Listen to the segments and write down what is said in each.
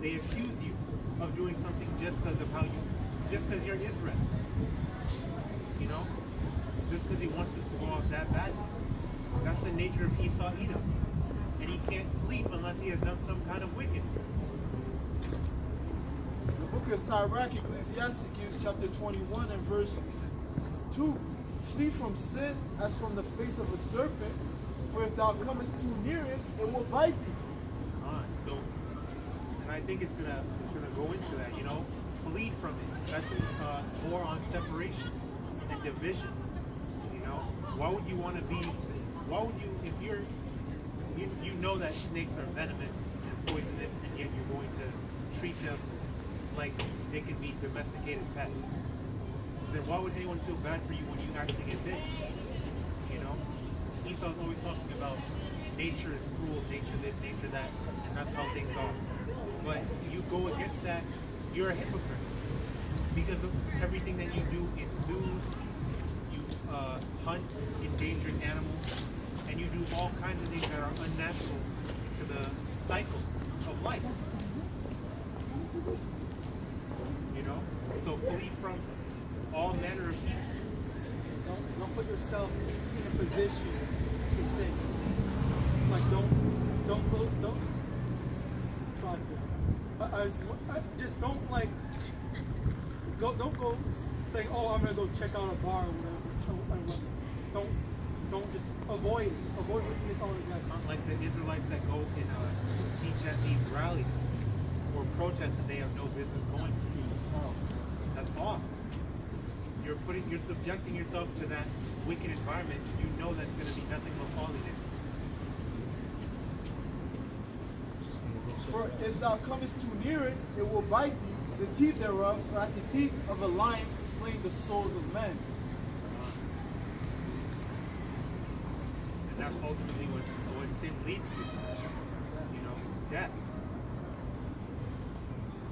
they accuse you of doing something just because of just because you're Israel. You know? Just because he wants us to go off that badly. That's the nature of Esau Edom. And he can't sleep unless he has done some kind of wickedness. The book of Sirach, Ecclesiasticus, chapter 21 and verse 2. Flee from sin as from the face of a serpent, for if thou comest too near it, it will bite thee. So, and I think it's gonna go into that, you know, flee from it. That's more on separation and division. You know, why would you want to be? Why would you, if you know that snakes are venomous and poisonous, and yet you're going to treat them like they can be domesticated pets? Then why would anyone feel bad for you when you actually get bit? You know, Esau's always talking about nature is cruel, nature this, nature that, and that's how things are. But you go against that, you're a hypocrite. Because of everything that you do in zoos, you hunt endangered animals, and you do all kinds of things that are unnatural to the cycle of life. You know? So flee from all manner of evil. Don't put yourself in a position to sin. Like don't go. Stop there. I just don't like don't go saying, oh, I'm gonna go check out a bar or whatever. Don't just avoid it. Avoid wickedness altogether. Not like the Israelites that go and teach at these rallies or protests that they have no business going to. That's off. You're subjecting yourself to that wicked environment. You know that's going to be nothing but holiness. For if thou comest too near it, it will bite thee. The teeth thereof are as the teeth of a lion slaying the souls of men. And that's ultimately what sin leads to. You know, death.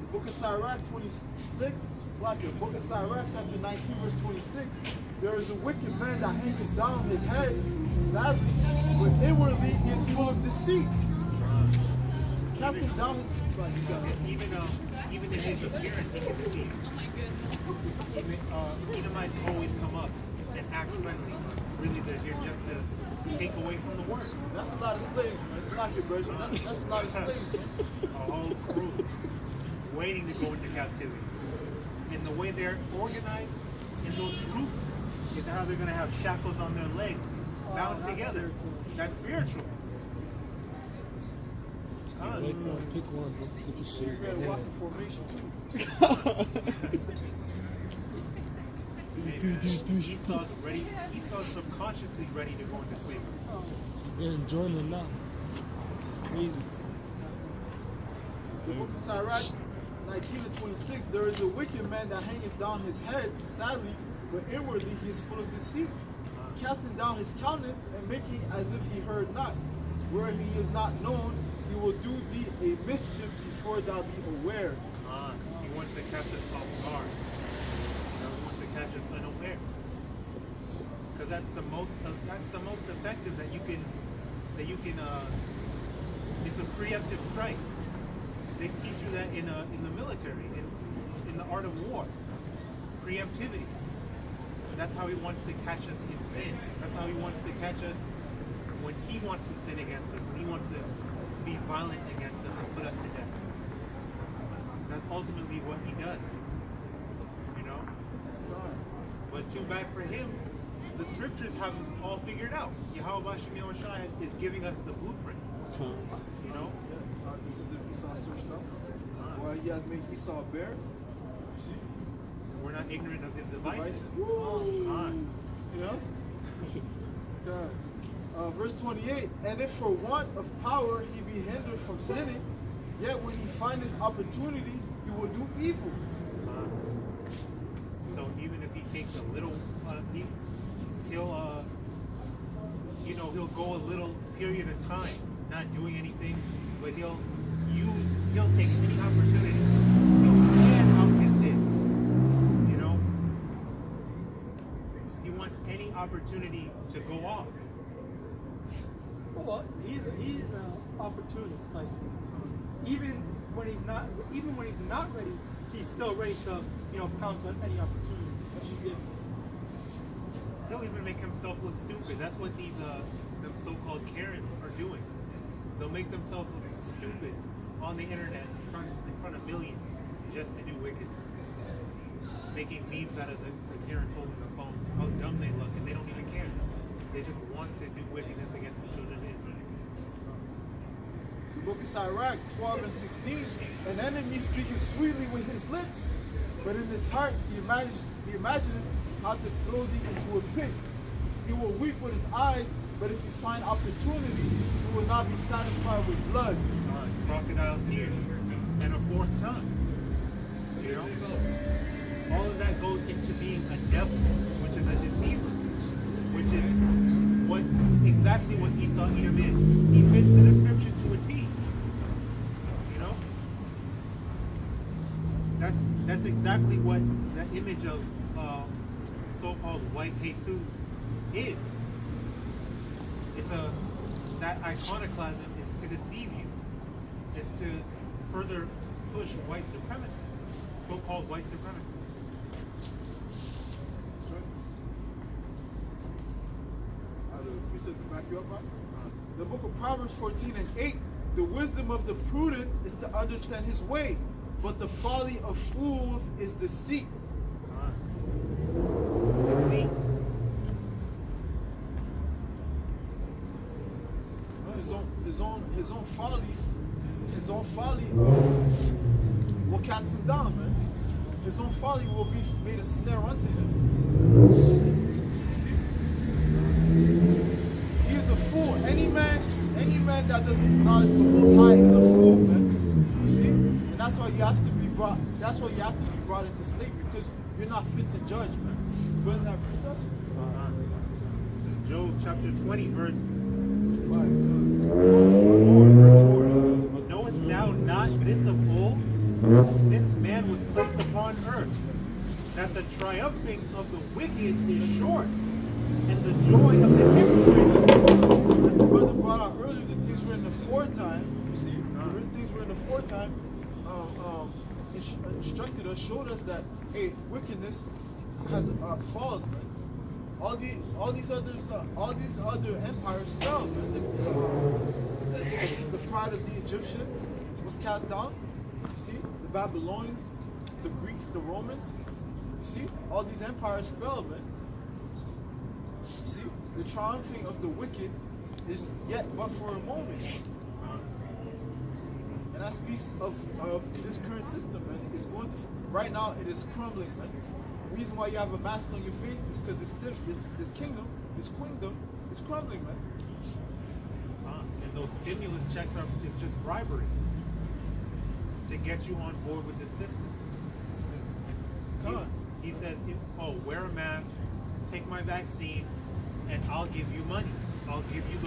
The book of Sirach 26, it's like the book of Sirach chapter 19 verse 26. There is a wicked man that hangeth down his head, sadly, but inwardly he is full of deceit. Casting down his... Even in his appearance, he can deceive. Edomites always come up and act friendly. Really, they're here just to take away from the word. That's a lot of slaves, man. It's like your version. That's a lot of slaves, man. A whole crew waiting to go into captivity. And the way they're organized in those groups is how they're going to have shackles on their legs, bound together. That's spiritual. Pick one. Get the shit. You better walk in formation too. Esau's ready. Esau's subconsciously ready to go into slavery. They're enjoying it now. Crazy. The book of Sirach 19 and 26. There is a wicked man that hangeth down his head, sadly, but inwardly he is full of deceit, casting down his countenance and making as if he heard not. Where he is not known, he will do thee a mischief before thou be aware. He wants to catch us off guard. He wants to catch us unaware. Because that's the most effective that you can it's a preemptive strike. They teach you that in the military, in the art of war. Preemptivity. That's how he wants to catch us in sin. That's how he wants to catch us when he wants to sin against us, when he wants to be violent against us and put us to death. That's ultimately what he does. You know? But too bad for him, the scriptures have him all figured out. YAHAWASHI is giving us the blueprint. You know? This is if Esau searched up. Well, he has made Esau a bear. You see? We're not ignorant of his devices. Yeah? God. Verse 28, and if for want of power he be hindered from sinning, yet when he findeth opportunity, he will do evil. So even if he takes a little, he'll go a little period of time not doing anything, but he'll take any opportunity. He'll plan out his sins. You know, he wants any opportunity to go off. Well, he's an opportunist. Like even when he's not, even when he's not ready, he's still ready to, pounce on any opportunity that you give him. He'll even make himself look stupid. That's what these them so-called Karens are doing. They'll make themselves look stupid on the internet in front of millions just to do wickedness. Making memes out of the Karens holding the phone. How dumb they look, and they don't even care. They just want to do wickedness against the children of Israel. The book of Sirach 12 and 16. An enemy speaking sweetly with his lips, but in his heart he imagines how to throw thee into a pit. He will weep with his eyes, but if he find opportunity, he will not be satisfied with blood. Crocodile tears and a forked tongue. You know? All of that goes into being a devil, which is a deceiver, which is exactly what Esau Edom is. He fits the description to a T. You know? That's exactly what the image of so-called white Jesus is. That iconoclasm is to deceive you. It's to further push white supremacy, so-called white supremacy. To back you up on? The book of Proverbs 14 and 8. The wisdom of the prudent is to understand his way, but the folly of fools is deceit. Deceit. His own folly will cast him down, man. His own folly will be made a snare unto him. See? He is a fool. Any man that doesn't acknowledge the Most High is a fool, man. You see? And that's why you have to be brought. That's why you have to be brought into slavery, because you're not fit to judge, man. You brothers have precepts? This is Job chapter 20, verse 5. 4. Knowest thou not this of old, since man was placed upon earth, that the triumphing of the wicked is short, and the joy of the hypocrite. As the brother brought out earlier, the things were in the foretime. You see, the things were in the foretime. Instructed us, showed us that wickedness has falls, man. All these other empires fell, man. The pride of the Egyptian was cast down. You see, the Babylonians, the Greeks, the Romans. You see, all these empires fell, man. You see, the triumphing of the wicked is yet but for a moment. And that speaks of this current system, man. It's going to, right now, it is crumbling, man. The reason why you have a mask on your face is because this kingdom, this queendom, is crumbling, man. And those stimulus checks is just bribery to get you on board with the system. He says, wear a mask, take my vaccine, and I'll give you money. I'll give you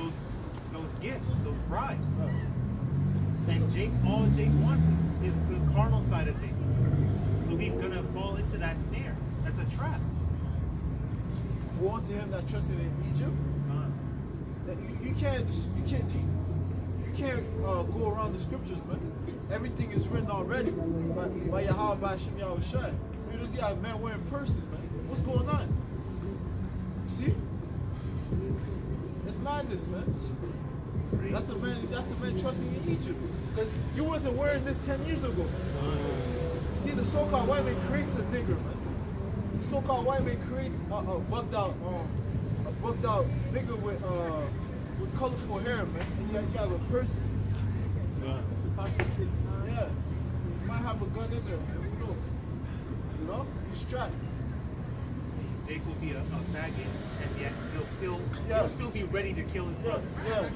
those gifts, those bribes. And all Jake wants is the carnal side of things. So he's gonna fall into that snare. That's a trap. Woe unto him that trusted in Egypt. You can't go around the scriptures, man. Everything is written already by YAHAWASHI. You just have men wearing purses, man. What's going on? See? It's madness, man. That's a man trusting in Egypt. Because you wasn't wearing this 10 years ago. See, the so-called white man creates a nigger, man. The so-called white man creates a bugged out nigger with colorful hair, man. And you have a purse. The 6'9". Yeah. You might have a gun in there, man. Who knows? You know? He's strapped. Jake will be a faggot, and yet he'll still be ready to kill his brother. Yeah.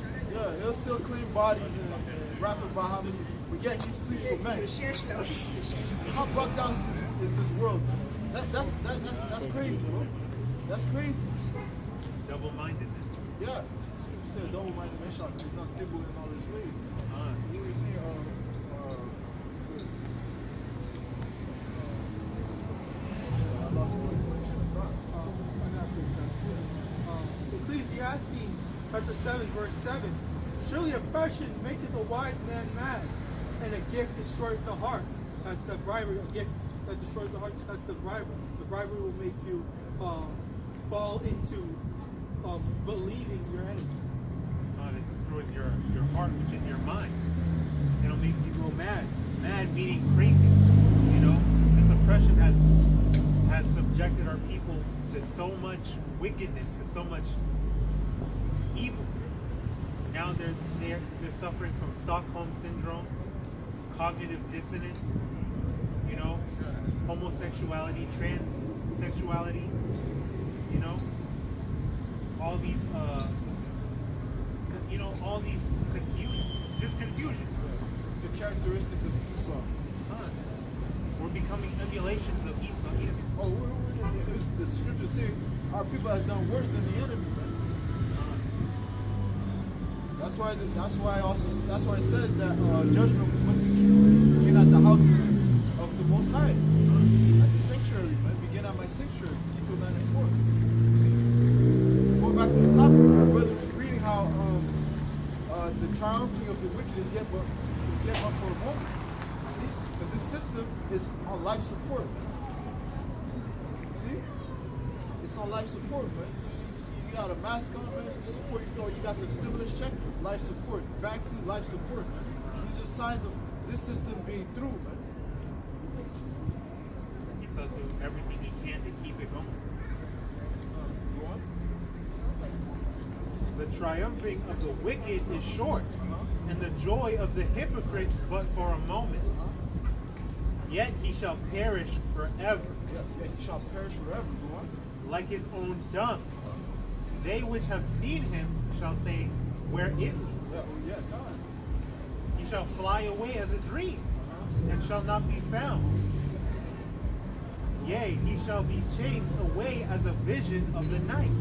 He'll still clean bodies and rap about how many, but yet he sleeps with men. How bugged down is this world? That's crazy, bro. That's crazy. Double-mindedness. Yeah. You said double-minded man shot because he's unstable in all his ways. He was here. I lost my train of thought. Ecclesiastes chapter 7, verse 7. Surely oppression maketh a wise man mad, And a gift destroys the heart. That's the bribery. A gift that destroys the heart, that's the bribery. The bribery will make you fall into believing your enemy. It destroys your heart, which is your mind. It'll make you go mad. Mad meaning crazy. You know, this oppression has subjected our people to so much wickedness, to so much evil. Now they're suffering from Stockholm syndrome, cognitive dissonance, you know, homosexuality, transsexuality, you know, all these all these confusion. The characteristics of Esau. We're becoming emulations of Esau. Oh, the scriptures say our people has done worse than the enemy, man. That's why it says that judgment must begin at the house of the Most High, at the sanctuary, man. Begin at my sanctuary, Ezekiel 9 and 4. See, going back to the topic, my brother was reading how the triumphing of the wicked is yet but for a moment. See, because this system is on life support, man. See, it's on life support, man. You got a mask on, man, to support you. You got the stimulus check, life support. Vaccine, life support, man. These are signs of this system being through, man. He's supposed to do everything he can to keep it going. Go on. The triumphing of the wicked is short, and the joy of the hypocrite but for a moment. Yet he shall perish forever. Yeah, he shall perish forever. Go on. Like his own dung. They which have seen him shall say, where is he? Yeah, God. He shall fly away as a dream, and shall not be found. Yea, he shall be chased away as a vision of the night.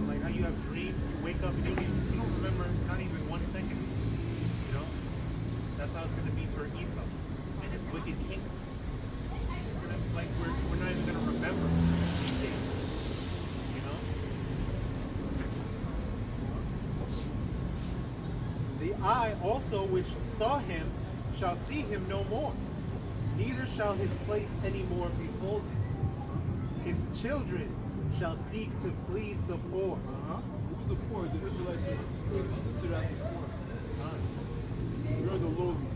Like how you have dreams, you wake up and you don't remember not even 1 second. You know? That's how it's going to be for Esau and his wicked kingdom. It's gonna, like we're not even going to remember these days. You know? The eye also which saw him shall see him no more, neither shall his place any more behold him. His children shall seek to please the poor. Who's the poor? The Israelites are considered as the poor. You're the lowly.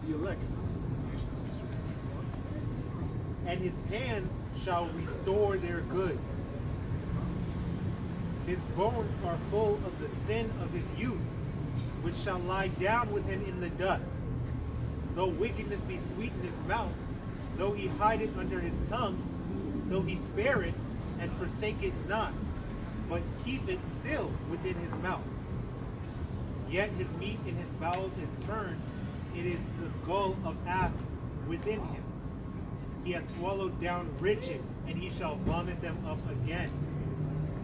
The elect. And his hands shall restore their goods. His bones are full of the sin of his youth, which shall lie down with him in the dust. Though wickedness be sweet in his mouth, though he hide it under his tongue, though he spare it and forsake it not, but keep it still within his mouth. Yet his meat in his bowels is turned, it is the gall of asps within him. He hath swallowed down riches, and he shall vomit them up again.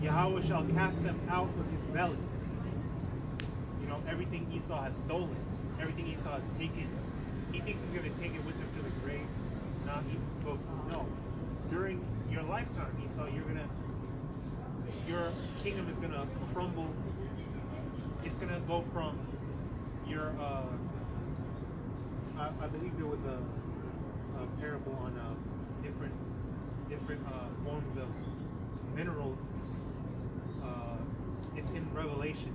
Yahweh shall cast them out of his belly. You know, everything Esau has stolen, everything Esau has taken, he thinks he's going to take it with him to the grave. No. During your lifetime, Esau, your kingdom is going to crumble. It's going to go from your, I believe there was a parable on different forms of minerals. It's in Revelation,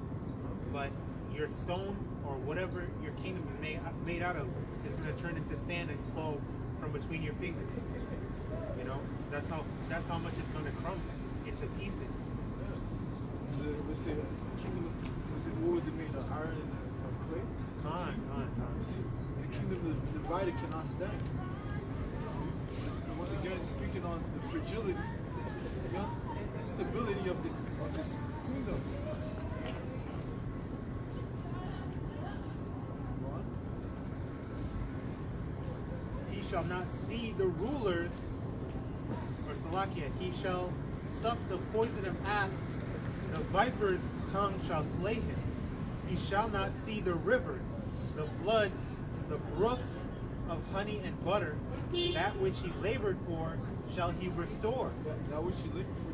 but your stone or whatever your kingdom is made out of is going to turn into sand and fall from between your fingers. You know, that's how much it's going to crumble into pieces. Let's say kingdom. What was it made of? Iron and of clay. See, the kingdom divided cannot stand. See? Once again, speaking on the fragility, the instability of this kingdom. He shall not see the rulers, or Salakia, he shall suck the poison of asps, the viper's tongue shall slay him. He shall not see the rivers, the floods, the brooks of honey and butter. That which he labored for shall he restore. That which he labored for,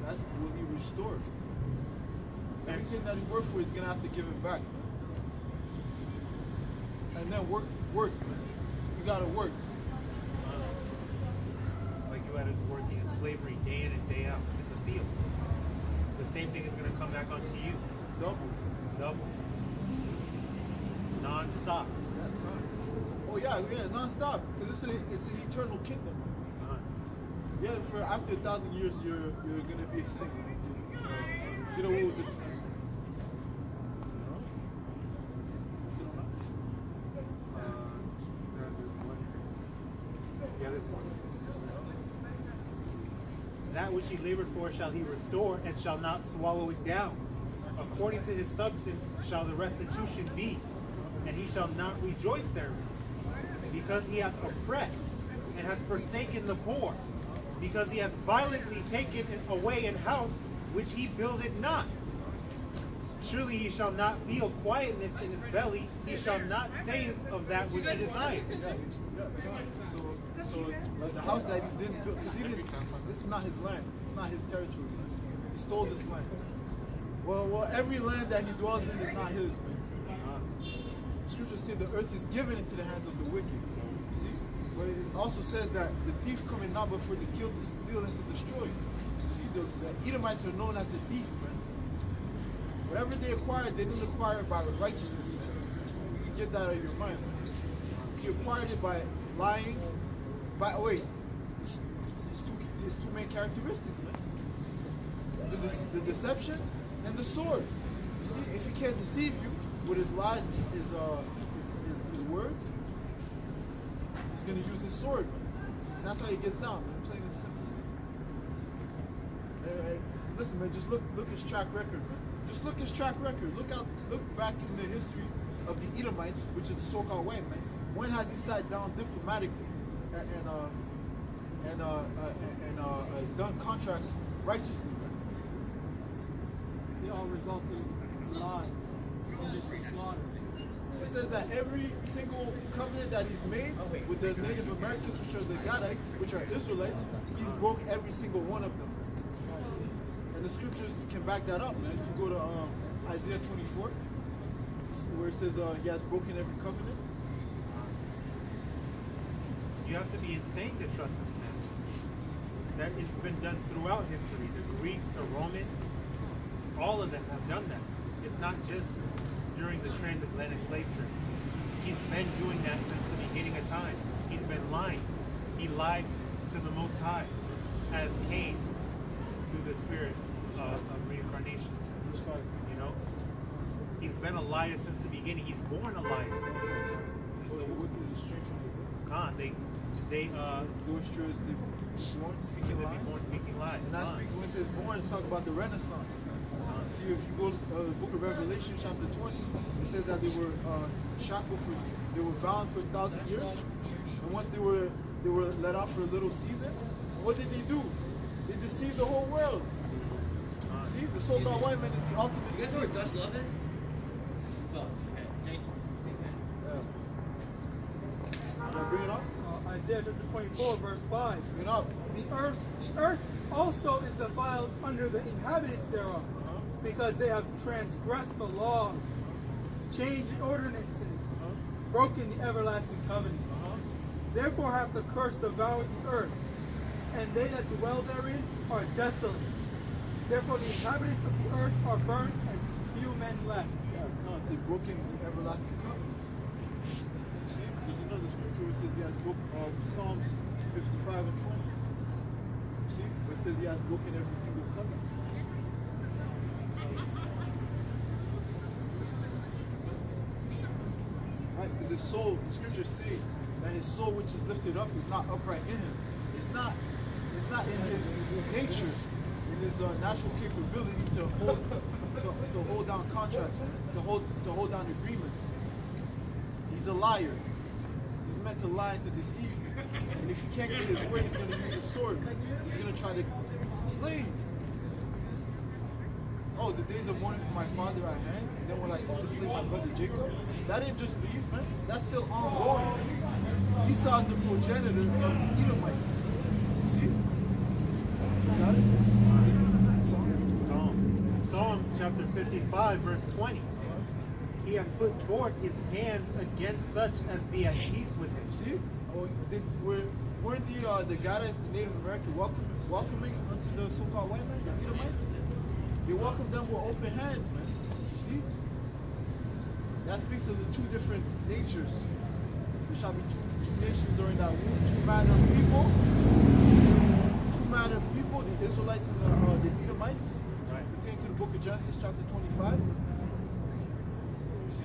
that will he restore. Everything that he worked for, he's going to have to give it back. and then work, man. You gotta work. Like you had us working in slavery day in and day out in the field. The same thing is going to come back onto you. Double. Non-stop. Oh yeah, non-stop. Because it's an eternal kingdom. Yeah, for after 1,000 years, you're gonna be extinct. Get away with this. Yeah, this one. That which he labored for shall he restore, and shall not swallow it down. According to his substance shall the restitution be, and he shall not rejoice therein. Because he hath oppressed, and hath forsaken the poor, because he hath violently taken away an house which he builded not. Surely he shall not feel quietness in his belly, he shall not save of that which he desires. So like the house that he didn't build, because this is not his land, it's not his territory. He stole this land. Well, every land that he dwells in is not his, man. Scripture says the earth is given into the hands of the wicked. See? But it also says that the thief coming not but for to kill, to steal, and to destroy. You see, the Edomites are known as the thief, man. Whatever they acquired, they didn't acquire it by righteousness, man. You can get that out of your mind, man. He acquired it by lying. His two main characteristics, man. The deception and the sword. You see, if he can't deceive you with his lies, his words, he's going to use his sword, man. And that's how he gets down, man. Plain and simple. Hey, listen, man, just look his track record, man. Just look his track record. Look back in the history of the Edomites, which is the so-called white man. When has he sat down diplomatically and done contracts righteously? They all resulted in lies and just a slaughter. It says that every single covenant that he's made with the Native Americans, which are the Gadites, which are Israelites, he's broke every single one of them. And the scriptures can back that up, man. If you go to Isaiah 24, where it says he has broken every covenant. You have to be insane to trust this man. That it's been done throughout history. The Greeks, the Romans, all of them have done that. It's not just during the transatlantic slave trade. He's been doing that since the beginning of time. He's been lying. He lied to the Most High as Cain through the spirit of reincarnation. You know? He's been a liar since the beginning. He's born a liar. They born speaking lies. And that speaks, when it says born, it's talking about the Renaissance. See, if you go to the book of Revelation, chapter 20, it says that they were shackled they were bound for 1,000 years. And once they were let out for a little season, what did they do? They deceived the whole world. See, the so-called white man is the ultimate You guys know deceiver. what Dutch love is? Fuck. Okay. Thank you. Can I bring it up? Isaiah chapter 24, verse 5. Bring it up. The earth also is defiled under the inhabitants thereof, because they have transgressed the laws, changed ordinances, broken the everlasting covenant. Therefore hath the curse devoured the earth, and they that dwell therein are desolate. Therefore the inhabitants of the earth are burnt, and few men left. Yeah, because they broken the everlasting covenant. You see, there's another scripture where it says he has broken Psalms 55 and 20. You see, where it says he has broken every single covenant. Right, because his soul, the scriptures say that his soul which is lifted up is not upright in him. It's not in his nature, in his natural capability to hold down contracts, to hold down agreements. He's a liar. He's meant to lie and to deceive you. And if he can't get his way, he's going to use his sword. He's going to try to slay you. Oh, the days of mourning for my father I had, and then when I see to slay my brother Jacob, that didn't just leave, man. That's still ongoing. Esau is the progenitor of the Edomites. You see? Got it? Psalms chapter 55, verse 20. He hath put forth his hands against such as be at peace with him. See? Oh, weren't the Gadas, the Native American, welcoming unto the so-called white man, the Edomites? They welcomed them with open hands, man. You see? That speaks of the two different natures. There shall be two nations during that womb, two manner of people. Two manner of people, the Israelites and the Edomites. Right. Pertaining to the book of Genesis, chapter 25. You see?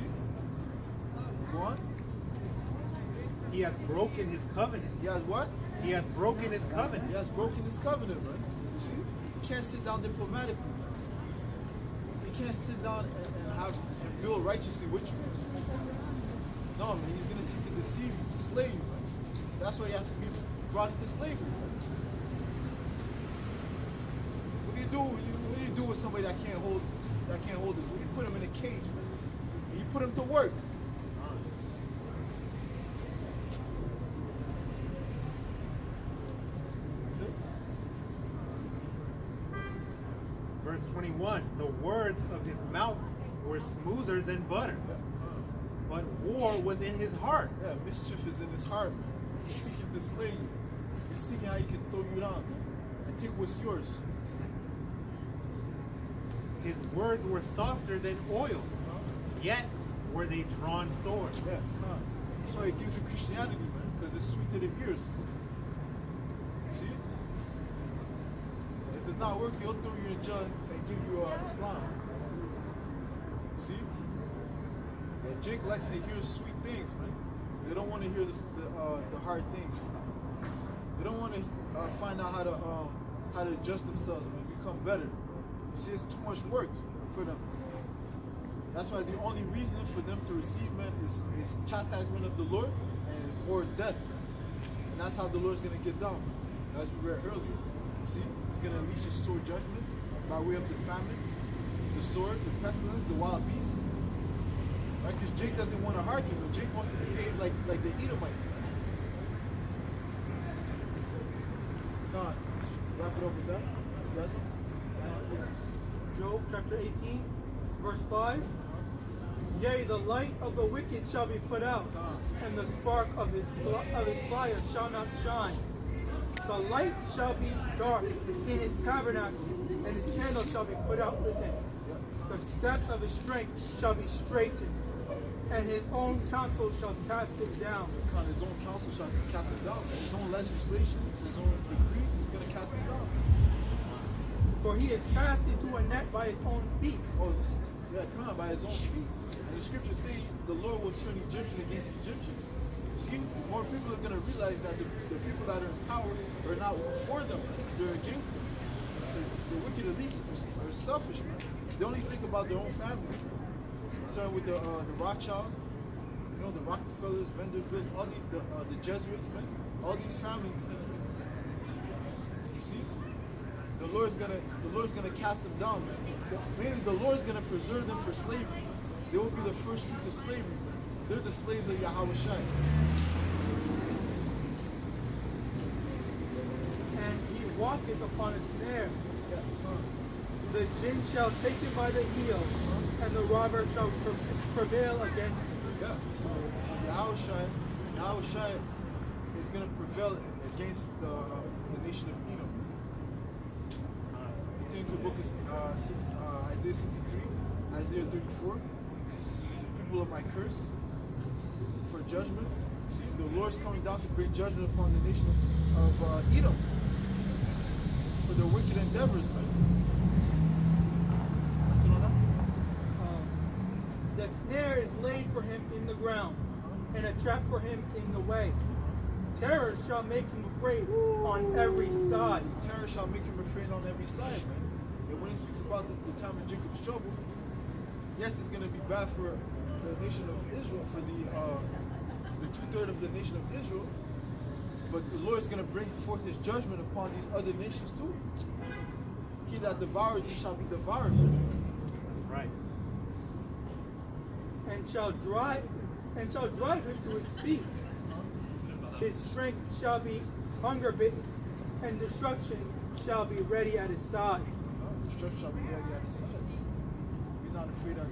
Go on. He hath broken his covenant. He has what? He hath broken his covenant. He has broken his covenant, man. You see? You can't sit down diplomatically. You can't sit down and build righteously with you. No, man, he's gonna seek to deceive you, to slay you, man. That's why he has to be brought into slavery, man. What do you do? What do you do with somebody that can't hold it? Well, you put him in a cage, man. And you put him to work. Verse 21, the words of his mouth were smoother than butter, but war was in his heart. Yeah, mischief is in his heart, man. He's seeking to slay you. He's seeking how he can throw you down, man, and take what's yours. His words were softer than oil, yet were they drawn swords. Yeah, that's why he gives you Christianity, man, because it's sweet to the ears. See? If it's not working, he'll throw you in jail and give you Islam. See? Yeah, Jake likes to hear sweet things, man. They don't want to hear the hard things. They don't want to find out how to adjust themselves, man, become better. You see, it's too much work for them. That's why the only reason for them to receive, man, is chastisement of the Lord or death, man. And that's how the Lord's going to get down, man. As we read earlier. You see? He's going to unleash his sword judgments by way of the famine, the sword, the pestilence, the wild beasts. Right? Because Jake doesn't want to hearken, but Jake wants to behave like the Edomites, man. Come on. Wrap it up with that. You got some? Job chapter 18, verse 5. Yea, the light of the wicked shall be put out, and the spark of his fire shall not shine. The light shall be dark in his tabernacle, and his candle shall be put out within. The steps of his strength shall be straightened, and his own counsel shall cast him down. His own counsel shall cast him down. His own legislations, his own decrees, he's going to cast him down. For he is cast into a net by his own feet. Oh, yeah, come on, by his own feet. And the scriptures say the Lord will turn Egyptian against Egyptians. See, more people are going to realize that the people that are in power are not for them, they're against them. The wicked elites are selfish, man. They only think about their own family. Starting with the Rothschilds, you know, the Rockefellers, Vanderbilts, all these, the Jesuits, man, all these families. You see? The Lord's gonna cast them down, man. Mainly the Lord's gonna preserve them for slavery. They will be the first fruits of slavery. They're the slaves of YAHAWASHI. And he walketh upon a snare. The jinn shall take him by the heel, and the robber shall prevail against him. Yeah. So YAHAWASHI is gonna prevail against the nation of Edom. To the book of Isaiah 63, Isaiah 34. People of my curse for judgment. See, the Lord's coming down to bring judgment upon the nation of Edom for their wicked endeavors, man. The snare is laid for him in the ground, and a trap for him in the way. Terror shall make him afraid on every side. Terror shall make him afraid on every side, man. And when he speaks about the time of Jacob's trouble, yes, it's going to be bad for the nation of Israel, for the 2/3 of the nation of Israel, but the Lord is going to bring forth his judgment upon these other nations too. He that devoured thee shall be devoured. That's right. And shall drive him to his feet. His strength shall be hunger bitten, and destruction shall be ready at his side. Destruction shall be ready at his side. Be not afraid of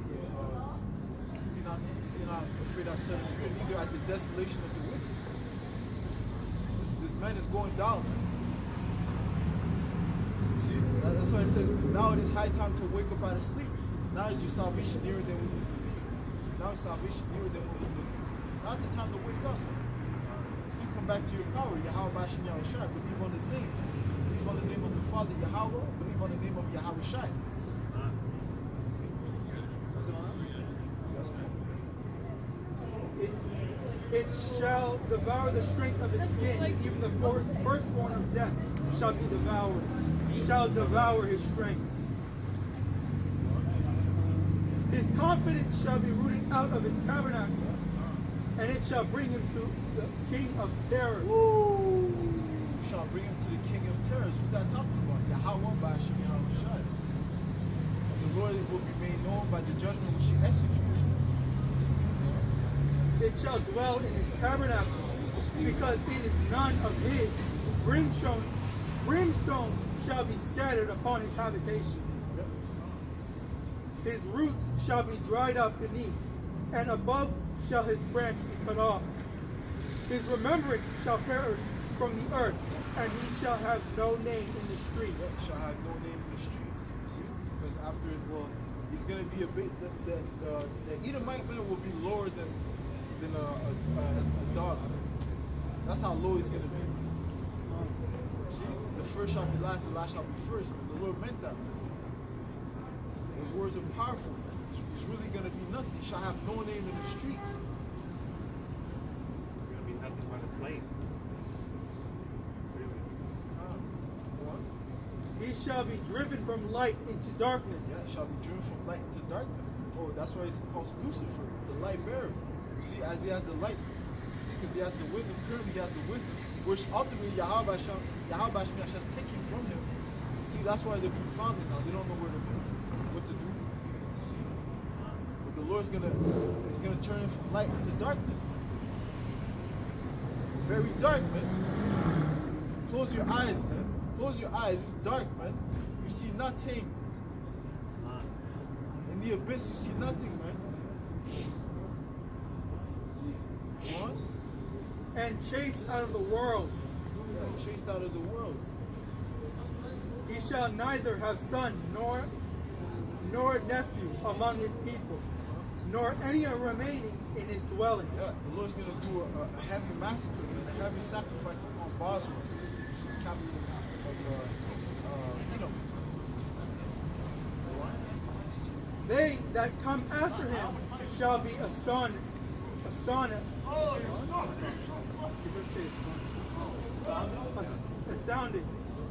not afraid of sudden fear, neither at the desolation of the wicked. This man is going down. See, that's why it says, now it is high time to wake up out of sleep. Now is your salvation nearer than when you believe. Now is salvation nearer than when you believe. Now's the time to wake up. So you come back to your power. YAHAWASHI, believe on his name. Believe on the name of the Father Yahweh. Believe on the name of YAHAWASHI. It shall devour the strength of his skin, even the firstborn of death shall be devoured, shall devour his strength. His confidence shall be rooted out of his tabernacle, and it shall bring him to the king of terrors. Woo! Shall bring him to the king of terrors. Who's that talking about? YAHAWASHI. The Lord will be made known by the judgment which he executes. It shall dwell in his tabernacle, because it is none of his. Brimstone shall be scattered upon his habitation. His roots shall be dried up beneath, and above shall his branch be cut off. His remembrance shall perish from the earth, and he shall have no name in the street. Shall have no name in the streets. See? Because after it, well, he's going to be a bit, the Edomite man will be lower than a dog. That's how low he's going to be. See, the first shall be last, the last shall be first. But the Lord meant that. Those words are powerful. He's really going to be nothing. He shall have no name in the streets. He's going to be nothing but a slave. Really? What? He shall be driven from light into darkness. Yeah, shall be driven from light into darkness. Oh, that's why he's called Lucifer, the light bearer. See, as he has the light, see, because he has the wisdom, currently he has the wisdom, which ultimately YAHAWASHI has taken from him. See, that's why they're confounded now. They don't know where to go, what to do. See, but the Lord's gonna turn him from light into darkness, man. Very dark, man. Close your eyes, man. Close your eyes. It's dark, man. You see nothing. In the abyss, you see nothing, man. What? And chased out of the world. Yeah, chased out of the world. He shall neither have son nor nephew among his people, nor any remaining in his dwelling. Yeah, the Lord's going to do a heavy massacre, man, a heavy sacrifice upon Basra, which is the capital of Edom. They that come after him shall be astonished. Astounded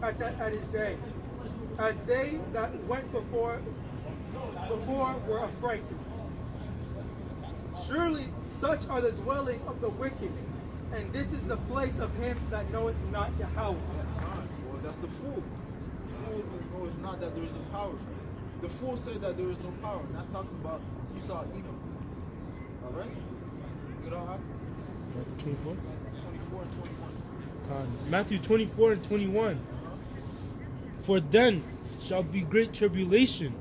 at his day, as they that went before were affrighted. Surely such are the dwelling of the wicked, and this is the place of him that knoweth not Yahweh. Well, that's the fool. The fool knows not that there is no power. The fool said that there is no power, and that's talking about Esau, Edom. All right? Good all right? 24? 24 and 21. Matthew 24 and 21. For then shall be great tribulation,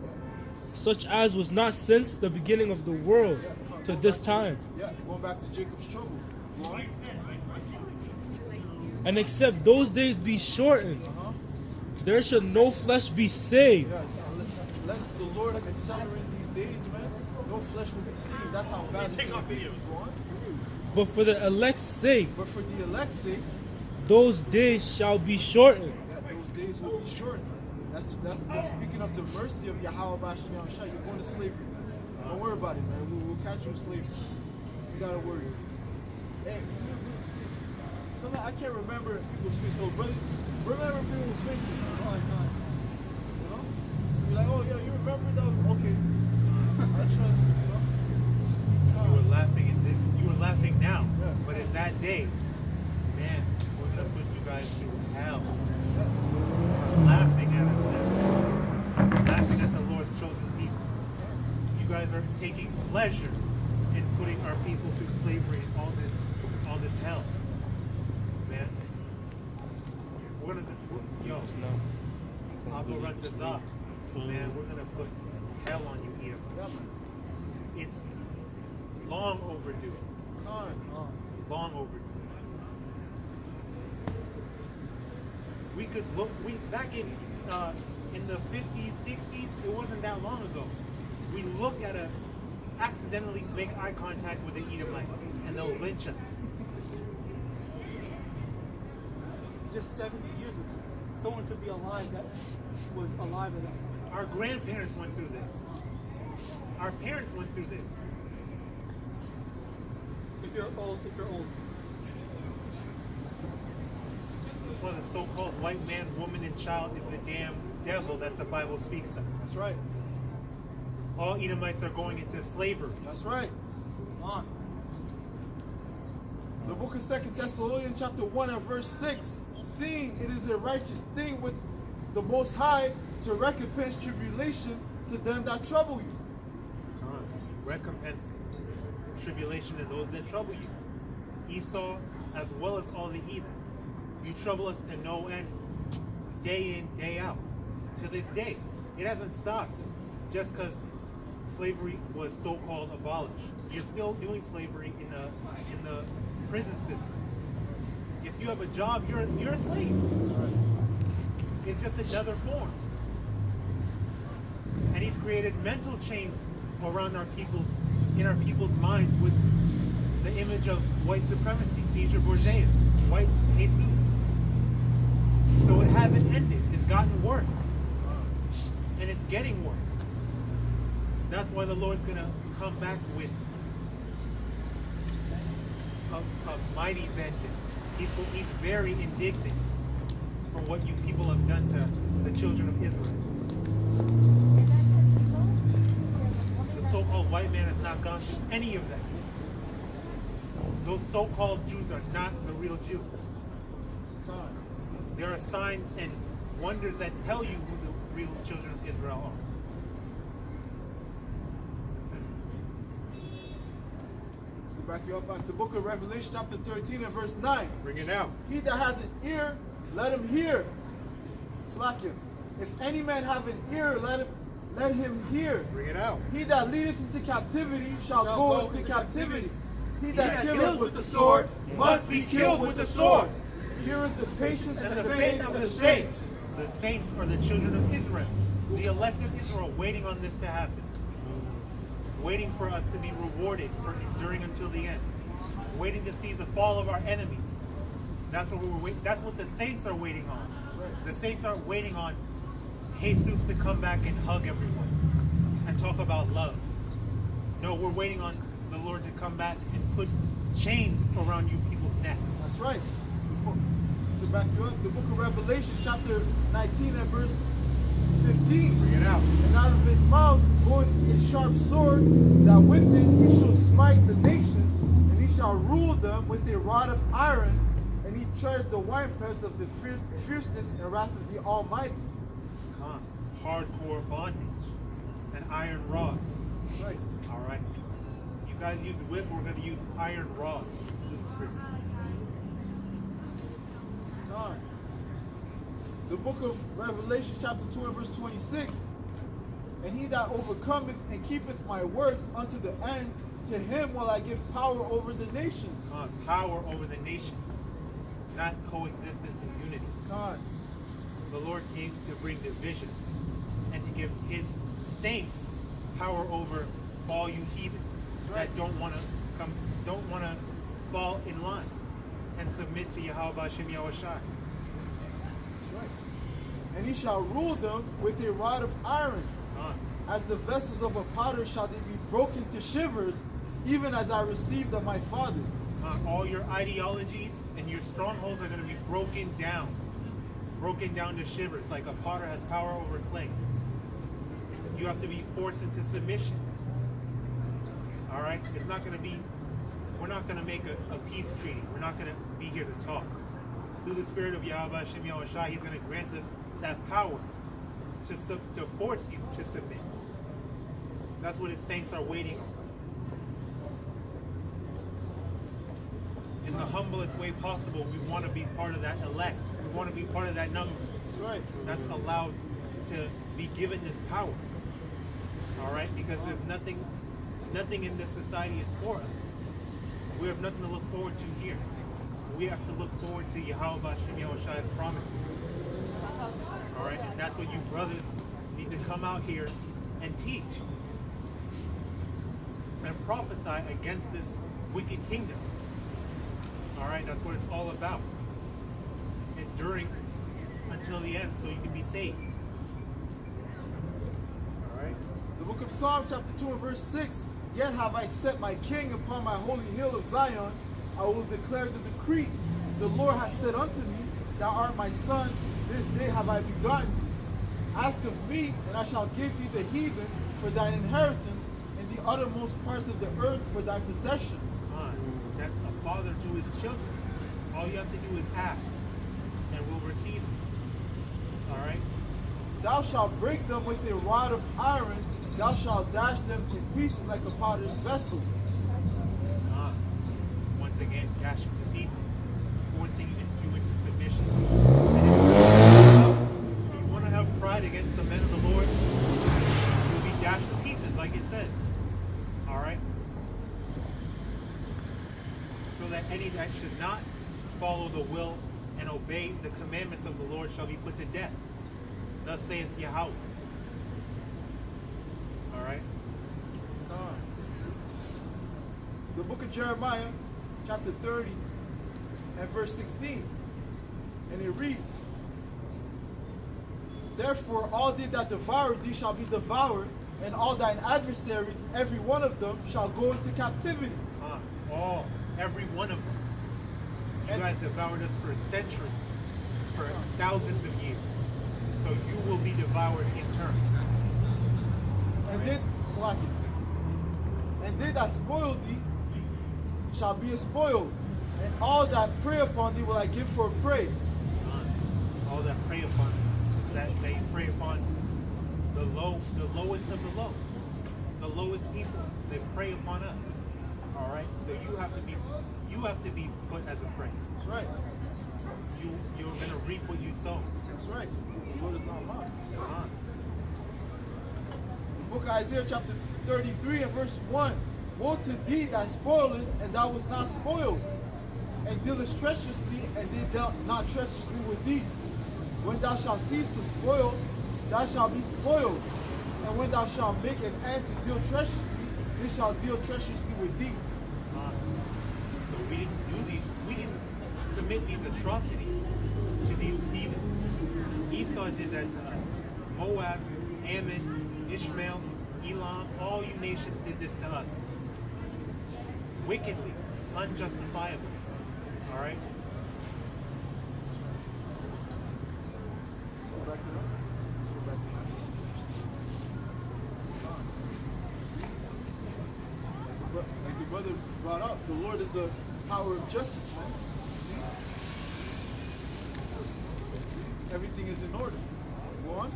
such as was not since the beginning of the world to this time. Yeah, going back to Jacob's trouble. And except those days be shortened, there shall no flesh be saved. Yeah, unless the Lord accelerate these days, man, no flesh will be saved. That's how bad it's going to be. But for the elect's sake, But for the elect's sake, those days shall be shortened. yeah, those days will be short. That's speaking of the mercy of YAHAWASHI. You're going to slavery, man. Don't worry about it, man. We'll catch you in slavery. You gotta worry. Hey, something I can't remember people's faces. So, brother, remember people's faces. You know? You're like, oh yeah, you remember that? Okay. I trust. You know? You were laughing at this. You were laughing now, Yeah. but in that day, man, we're gonna put you guys through hell. Laughing at us now. Laughing at the Lord's chosen people. You guys are taking pleasure in putting our people through slavery and all this hell. Man. We're gonna I'll go run the ZAB. Man, we're gonna put hell on you, Edom. Yeah, man. It's Long overdue. Long overdue. We could look. Back in the 50s, 60s, it wasn't that long ago. We look at accidentally make eye contact with an Edomite, and they'll lynch us. Just 70 years ago, someone could be alive that was alive at that time. Our grandparents went through this. Our parents went through this. If you're old. That's why the so-called white man, woman, and child is the damn devil that the Bible speaks of. That's right. All Edomites are going into slavery. That's right. Come on. The book of 2 Thessalonians chapter 1 and verse 6, seeing it is a righteous thing with the Most High to recompense tribulation to them that trouble you. Recompense tribulation to those that trouble you. Esau, as well as all the heathen. You trouble us to no end, day in, day out. To this day, it hasn't stopped just because slavery was so-called abolished. You're still doing slavery in the prison systems. If you have a job, you're a slave. It's just another form. And he's created mental chains around in our people's minds with the image of white supremacy, Caesar Borgias, white Jesus. So it hasn't ended. It's gotten worse. And it's getting worse. That's why the Lord's going to come back with a mighty vengeance. He's very indignant for what you people have done to the children of Israel. The so-called white man has not gone through any of that. Those so-called Jews are not the real Jews. There are signs and wonders that tell you who the real children of Israel are. So back you up back. The book of Revelation chapter 13 and verse 9. Bring it out. He that hath an ear, let him hear. Slack him. If any man have an ear, let him hear. Bring it out. He that leadeth into captivity shall go into captivity. He that killeth with the sword must be killed with the sword. Here is the patience and the faith of the saints. The saints are the children of Israel, the elect of Israel, waiting on this to happen, waiting for us to be rewarded for enduring until the end, waiting to see the fall of our enemies. That's what that's what the saints are waiting on. The saints are waiting on Jesus to come back and hug everyone and talk about love. No, we're waiting on the Lord to come back and put chains around you people's necks. That's right. To back you up, the book of Revelation, chapter 19 and verse 15. Bring it out. And out of his mouth goes a sharp sword, that with it he shall smite the nations, and he shall rule them with a rod of iron, and he treads the winepress of the fierceness and wrath of the Almighty. Hardcore bondage, an iron rod. Right. All right. You guys use whip, we're going to use iron rods. The book of Revelation chapter 2 and verse 26. And he that overcometh and keepeth my works unto the end, to him will I give power over the nations. Power over the nations, not coexistence and unity. The Lord came to bring division and to give his saints power over all you heathens that don't want to fall in line and submit to YAHAWASHI. And he shall rule them with a rod of iron. As the vessels of a potter shall they be broken to shivers, even as I received of my Father. All your ideologies and your strongholds are going to be broken down to shivers, like a potter has power over clay. You have to be forced into submission. All right? It's not going to be, we're not going to make a peace treaty. We're not going to be here to talk. Through the Spirit of YAHAWASHI, He's going to grant us that power to force you to submit. That's what his saints are waiting on. In the humblest way possible, we want to be part of that elect. We want to be part of that number. That's right. That's allowed to be given this power. All right? Because there's nothing Nothing in this society is for us. We have nothing to look forward to here. We have to look forward to YAHAWASHI's promises. All right, and that's what you brothers need to come out here and teach and prophesy against this wicked kingdom. All right, that's what it's all about. Enduring until the end, so you can be saved. All right. The book of Psalms, chapter 2 and verse 6. Yet have I set my king upon my holy hill of Zion. I will declare the decree. The Lord has said unto me, Thou art my son, this day have I begotten thee. Ask of me, and I shall give thee the heathen for thine inheritance, and the uttermost parts of the earth for thy possession. That's a father to his children. All you have to do is ask, and we'll receive it. All right? Thou shalt break them with a rod of iron, thou shalt dash them in pieces like a potter's vessel. Once again, dash them to pieces, forcing you into submission. And if you want to have pride against the men of the Lord, you'll be dashed to pieces, like it says. All right? So that any that should not follow the will and obey the commandments of the Lord shall be put to death. Thus saith Yahweh. All right? The book of Jeremiah, chapter 30 and verse 16. And it reads, Therefore all they that devour thee shall be devoured, and all thine adversaries, every one of them, shall go into captivity. Every one of them. You guys devoured us for centuries, for thousands of years. So you will be devoured in turn. And then, and they that spoil thee shall be spoiled, and all that prey upon thee will I give for a prey. All that prey upon that they prey upon the lowest of the low, the lowest people. They prey upon us. All right. So you have to be put as a prey. That's right. You're gonna reap what you sow. That's right. The Lord is not mocked. The book of Isaiah chapter 33 and verse 1. Woe to thee that spoilest, and thou wast not spoiled, and dealest treacherously, and they dealt not treacherously with thee. When thou shalt cease to spoil, thou shalt be spoiled. And when thou shalt make an end to deal treacherously, they shall deal treacherously with thee. So we didn't commit these atrocities to these heathens. Esau did that to us. Moab, Ammon, Ishmael, Elam, all you nations did this to us. Wickedly, unjustifiably. All right? Go back to that. Go back to that. Like the brother brought up, the Lord is a power of justice, man. See? Everything is in order. Go on.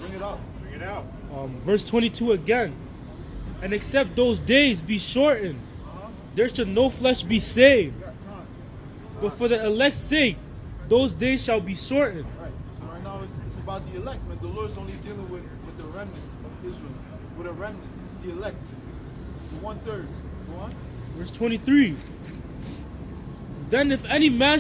Bring it up. Bring it out. Verse 22 again. And except those days be shortened, there should no flesh be saved. But for the elect's sake, those days shall be shortened. Right. So right now it's about the elect, man. The Lord's only dealing with the remnant of Israel. With a remnant, the elect. The 1/3. Go on. Verse 23. Then if any man